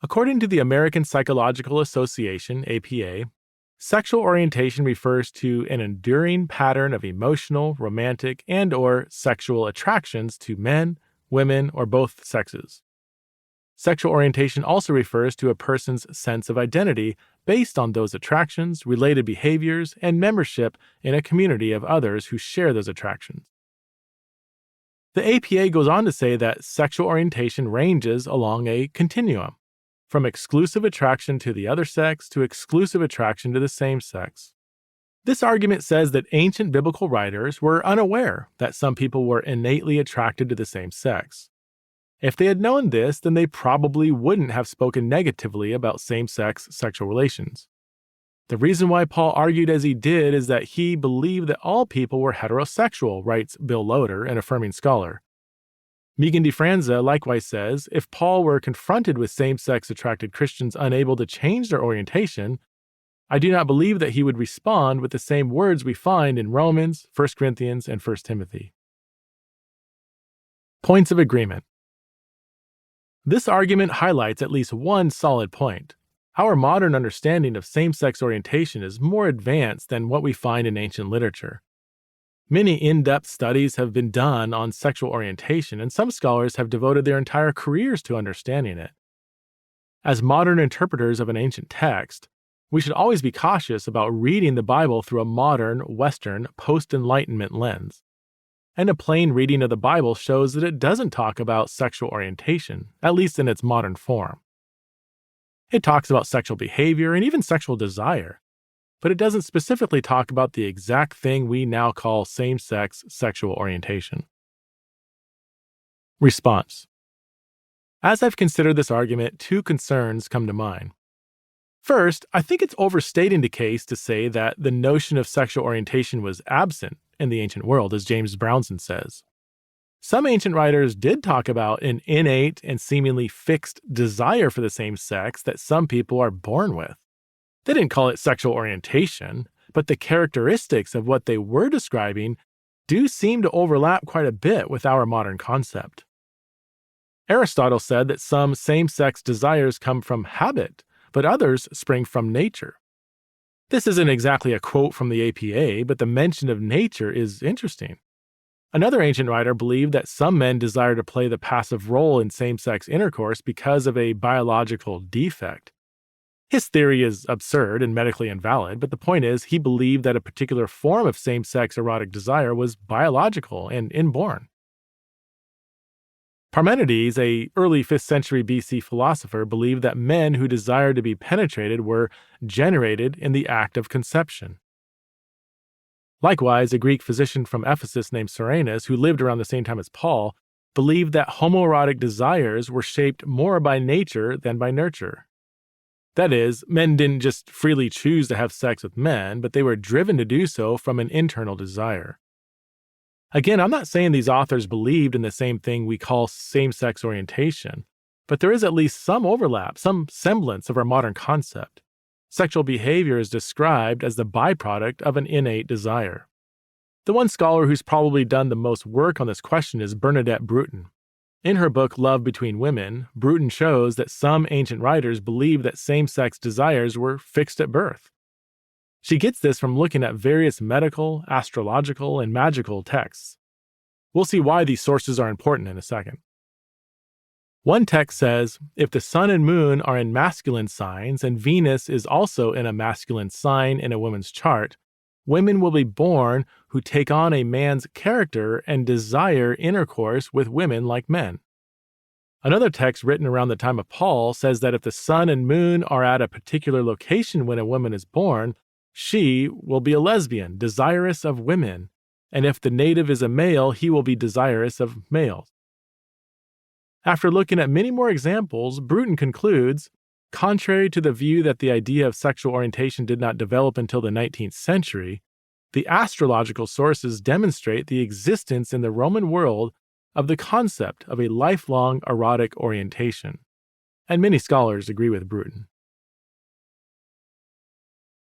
According to the American Psychological Association, APA, sexual orientation refers to an enduring pattern of emotional, romantic, and/or sexual attractions to men, women, or both sexes. Sexual orientation also refers to a person's sense of identity based on those attractions, related behaviors, and membership in a community of others who share those attractions. The APA goes on to say that sexual orientation ranges along a continuum, from exclusive attraction to the other sex to exclusive attraction to the same sex. This argument says that ancient biblical writers were unaware that some people were innately attracted to the same sex. If they had known this, then they probably wouldn't have spoken negatively about same-sex sexual relations. The reason why Paul argued as he did is that he believed that all people were heterosexual, writes Bill Loader, an affirming scholar. Megan DeFranza likewise says, if Paul were confronted with same-sex attracted Christians unable to change their orientation, I do not believe that he would respond with the same words we find in Romans, 1 Corinthians, and 1 Timothy. Points of agreement. This argument highlights at least one solid point. Our modern understanding of same-sex orientation is more advanced than what we find in ancient literature. Many in-depth studies have been done on sexual orientation, and some scholars have devoted their entire careers to understanding it. As modern interpreters of an ancient text, we should always be cautious about reading the Bible through a modern, Western, post-Enlightenment lens. And a plain reading of the Bible shows that it doesn't talk about sexual orientation, at least in its modern form. It talks about sexual behavior and even sexual desire, but it doesn't specifically talk about the exact thing we now call same-sex sexual orientation. Response. As I've considered this argument, two concerns come to mind. First, I think it's overstating the case to say that the notion of sexual orientation was absent in the ancient world, as James Brownson says. Some ancient writers did talk about an innate and seemingly fixed desire for the same sex that some people are born with. They didn't call it sexual orientation, but the characteristics of what they were describing do seem to overlap quite a bit with our modern concept. Aristotle said that some same-sex desires come from habit, but others spring from nature. This isn't exactly a quote from the APA, but the mention of nature is interesting. Another ancient writer believed that some men desire to play the passive role in same-sex intercourse because of a biological defect. His theory is absurd and medically invalid, but the point is he believed that a particular form of same-sex erotic desire was biological and inborn. Parmenides, an early 5th century BC philosopher, believed that men who desired to be penetrated were generated in the act of conception. Likewise, a Greek physician from Ephesus named Soranus, who lived around the same time as Paul, believed that homoerotic desires were shaped more by nature than by nurture. That is, men didn't just freely choose to have sex with men, but they were driven to do so from an internal desire. Again, I'm not saying these authors believed in the same thing we call same-sex orientation, but there is at least some overlap, some semblance of our modern concept. Sexual behavior is described as the byproduct of an innate desire. The one scholar who's probably done the most work on this question is Bernadette Bruton. In her book Love Between Women, Bruton shows that some ancient writers believed that same-sex desires were fixed at birth. She gets this from looking at various medical, astrological, and magical texts. We'll see why these sources are important in a second. One text says, if the sun and moon are in masculine signs and Venus is also in a masculine sign in a woman's chart, women will be born who take on a man's character and desire intercourse with women like men. Another text written around the time of Paul says that if the sun and moon are at a particular location when a woman is born, she will be a lesbian, desirous of women, and if the native is a male, he will be desirous of males. After looking at many more examples, Bruton concludes, contrary to the view that the idea of sexual orientation did not develop until the 19th century, the astrological sources demonstrate the existence in the Roman world of the concept of a lifelong erotic orientation. And many scholars agree with Bruton.